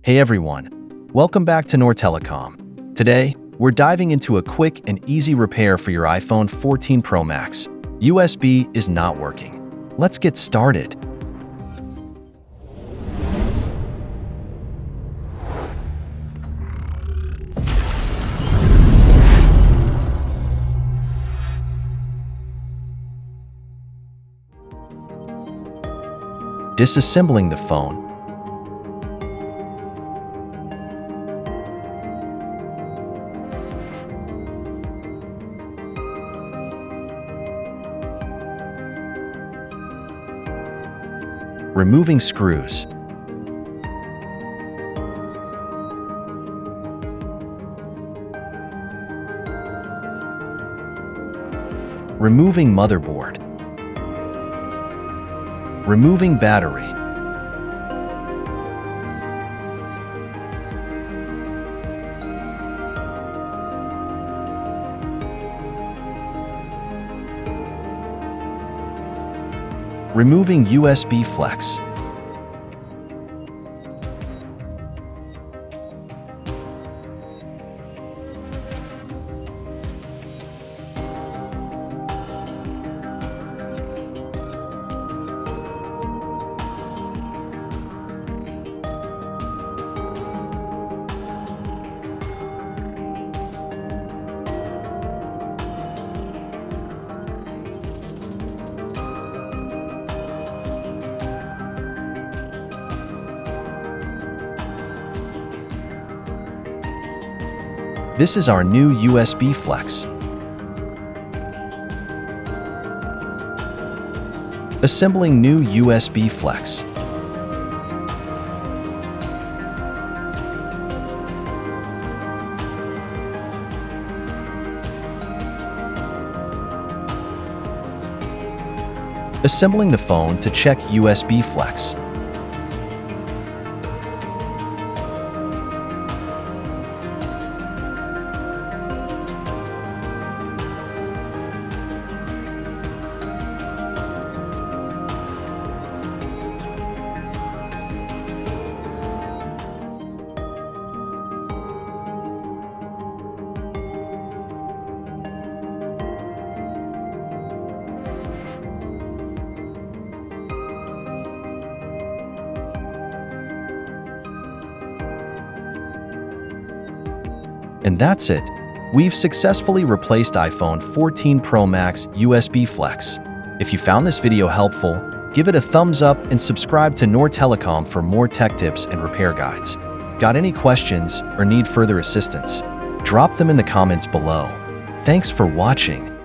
Hey everyone, welcome back to Noor Telecom. Today, we're diving into a quick and easy repair for your iPhone 14 Pro Max. USB is not working. Let's get started. Disassembling the phone. Removing screws. Removing motherboard. Removing battery. Removing USB flex. This is our new USB flex. Assembling new USB flex. Assembling the phone to check USB flex. And that's it. We've successfully replaced iPhone 14 Pro Max USB Flex. If you found this video helpful, give it a thumbs up and subscribe to Noor Telecom for more tech tips and repair guides. Got any questions or need further assistance? Drop them in the comments below. Thanks for watching.